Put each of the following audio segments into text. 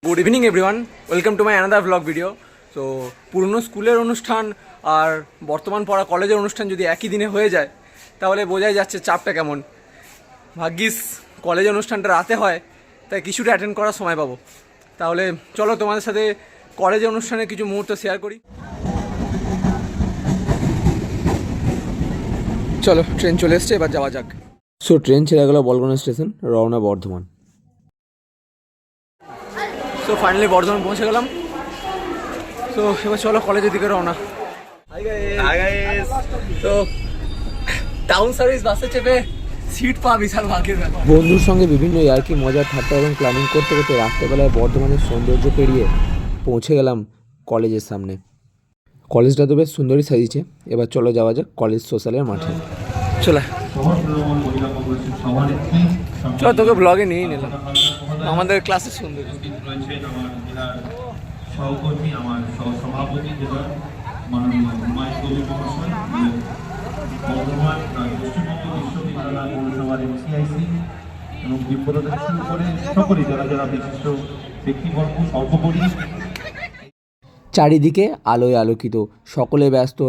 Good evening everyone, welcome to my another blog video. তো পুরনো স্কুলের অনুষ্ঠান আর বর্তমান পড়া কলেজের অনুষ্ঠান যদি একই দিনে হয়ে যায় তাহলে বোঝাই যাচ্ছে চাপটা কেমন। ভাগ্যিস কলেজের অনুষ্ঠানটা রাতে হয়, তাই কিছুটা অ্যাটেন্ড করার সময় পাবো। তাহলে চলো তোমাদের সাথে কলেজের অনুষ্ঠানের কিছু মুহূর্ত শেয়ার করি। চলো, ট্রেন চলে এসছে, এবার যাওয়া যাক। সো ট্রেন ছেড়ে গেল বলগোনা স্টেশন, রওনা বর্ধমান। তো ফাইনালি বর্ধমান পৌঁছে গেলাম। তো এবার চলো কলেজের দিকে রওনা। তো টাউন সার্ভিস বাসে চেপে সিট পাওয়া বিশাল ভাগ্যের ব্যাপার। বন্ধুর সঙ্গে বিভিন্ন ইয়ার্কি, মজার ঠাট্টা এবং প্ল্যানিং করতে করতে রাত্রেবেলায় বর্ধমানের সৌন্দর্য পেরিয়ে পৌঁছে গেলাম কলেজের সামনে। কলেজটা তো বেশ সুন্দরই সাজিয়েছে। এবার চলো যাওয়া যাক কলেজ সোশ্যালের মাঠে। চলো চলো, তোকে ব্লগে নিয়েই নিলাম। আমাদের ক্লাসে সুন্দর সহকর্মী, আমার সহসভাপতি যেটা মাননীয় হুমায়ুন কবির মহাশয়, বর্ধমান পশ্চিমবঙ্গ বিশ্ববিদ্যালয় পৌরসভার এমসিআইসি এবং বিপ্লব থেকে শুরু করে সকলেই যারা যারা বিশিষ্ট ব্যক্তিবর্গ সর্বোপরি। চারিদিকে আলোয় আলোকিত, সকলে ব্যস্ত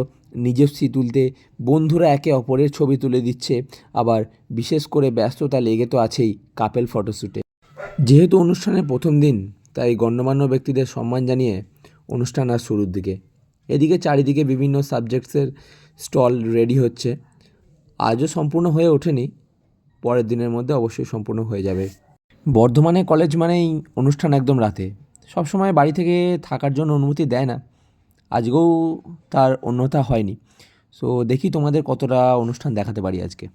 নিজস্বী তুলতে। বন্ধুরা একে অপরের ছবি তুলে দিচ্ছে, আবার বিশেষ করে ব্যস্ততা লেগে তো আছেই কাপেল ফটোশ্যুটে। যেহেতু অনুষ্ঠানের প্রথম দিন, তাই গণ্যমান্য ব্যক্তিদের সম্মান জানিয়ে অনুষ্ঠান আর শুরুর দিকে। এদিকে চারিদিকে বিভিন্ন সাবজেক্টসের স্টল রেডি হচ্ছে। আজও সম্পূর্ণ হয়ে ওঠেনি, পরের দিনের মধ্যে অবশ্যই সম্পূর্ণ হয়ে যাবে। বর্ধমানে কলেজ মানেই অনুষ্ঠান একদম রাতে। সবসময় বাড়ি থেকে থাকার জন্য অনুমতি দেয় না, আজকেও তার অন্যথা হয়নি। সো দেখি তোমাদের কতটা অনুষ্ঠান দেখাতে পারি আজকে।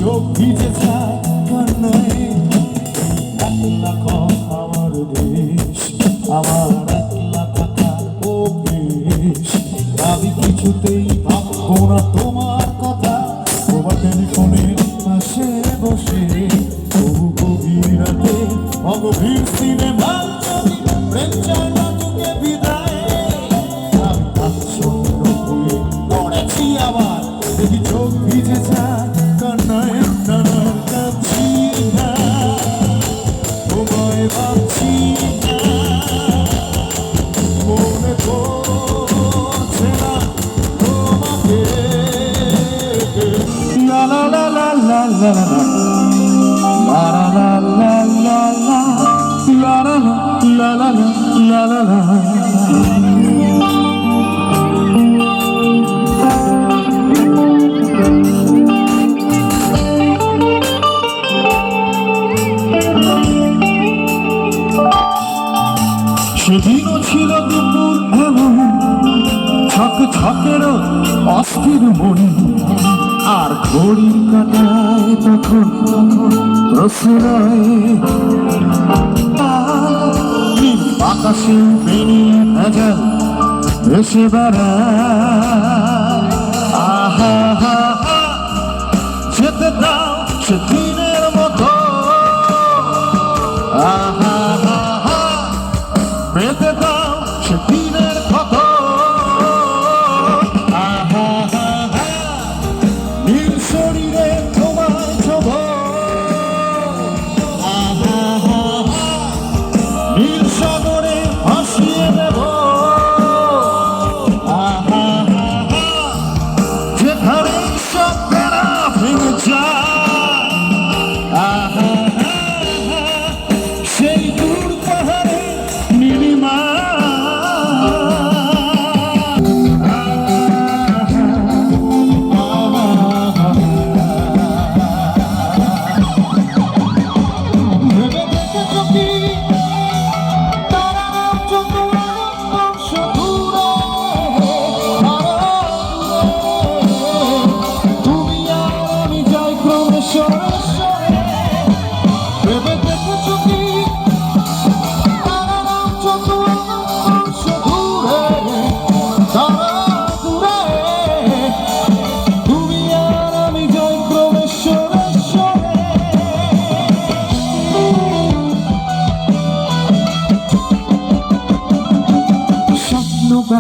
চোখ ভিজে যায় কান্নায়, একলা আমার দেশ, আমার একলা থাকা অভ্যেস। আমি কিছুতেই ভাববো না তোমার কথা, তোমার টেলিফোনের পাশে বসে তবু গভীর রাতে অগভীর সিনেমা প্রেম চায় না তোকে বিদায়। আমি আচ্ছন্ন হয়ে পড়েছি আবার, দেখি চোখ ভিজে যায় কান্নায়, নানার কাছি না তোমায় ভাবছি না, মনে পড়ছে না তোমাকে। লা লা লা লা লা লা লা লা লা লা লা লা লা লা লা লা লা লা। সেদিনও ছিল দুপুর এমন ছক ছকের অস্থির মনে, আর ঘড়ির কাটায় তখন প্রশ্রয়। আকাশে বেরিয়ে ভেজাল ভেসে বেড়ায়, আহা হা হা যেতে দাও সেদিনের মতো, আহা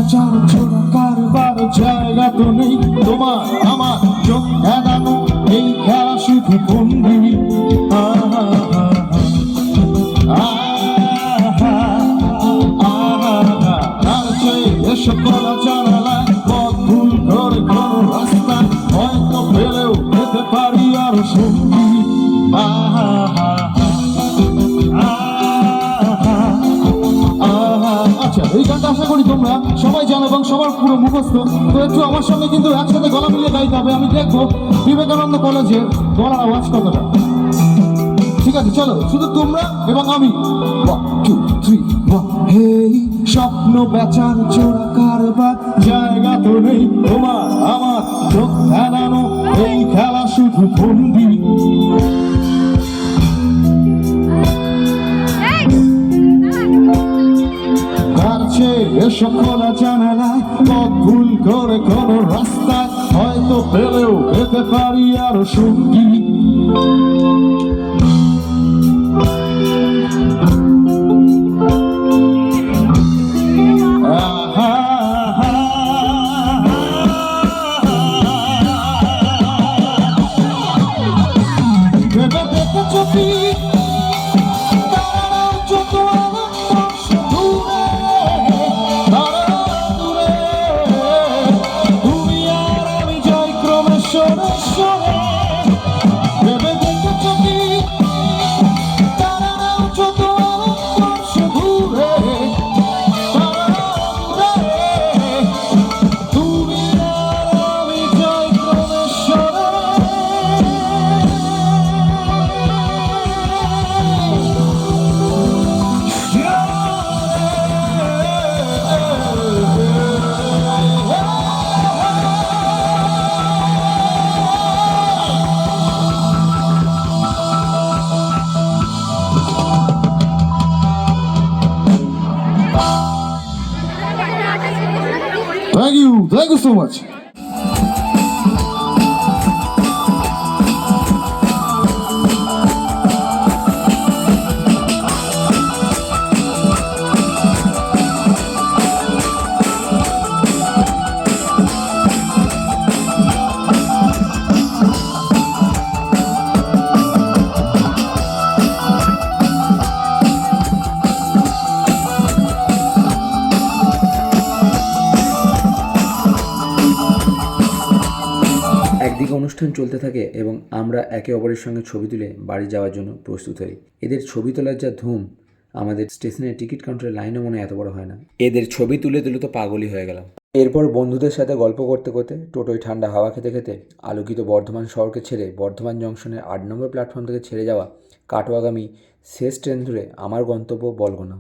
বেচার ছোড়া কারবার জায়গা তো নেই তোমার আমার চোখ এড়ানো এই খেলা শুধু বন্দি এসব করা জানালায় পথ ভুল করে কোনো রাস্তা হয়তো পেলেও পেতে পারি আরো সঙ্গী আচ্ছা, এই গানটা আশা করি তোমরা সবাই জানো এবং সবার পুরো মুখস্থ। তো একটু আমার সঙ্গে কিন্তু একসাথে গলা মিলিয়ে গাইতে হবে। আমি দেখবো বিবেকানন্দ কলেজের গলার আওয়াজ কতটা। ঠিক আছে, চলো শুধু তোমরা এবং আমি। 1 2 3 1 হেই স্বপ্ন বেচার চোরা কারবার জায়গা তো নেই তোমার আমার চোখ এড়ানো এই খেলা শুধু বন্দি এসব খোলা জানালায় পথ ভুল করে কোনো রাস্তায় হয়তো পেলেও পেতে পারি আরো সঙ্গী Thank you so much. একদিকে অনুষ্ঠান চলতে থাকে এবং আমরা একে অপরের সঙ্গে ছবি তুলে বাড়ি যাওয়ার জন্য প্রস্তুত হই। এদের ছবি তোলার যা ধুম, আমাদের স্টেশনের টিকিট কাউন্টারের লাইনও মনে এত বড় হয় না। এদের ছবি তুলে তুলে তো পাগলই হয়ে গেলাম। এরপর বন্ধুদের সাথে গল্প করতে করতে টোটোয় ঠান্ডা হাওয়া খেতে খেতে আলোকিত বর্ধমান শহরকে ছেড়ে বর্ধমান জংশনের 8 নম্বর প্ল্যাটফর্ম থেকে ছেড়ে যাওয়া কাটোয়াগামী শেষ ট্রেন ধরে আমার গন্তব্য বলগোনা।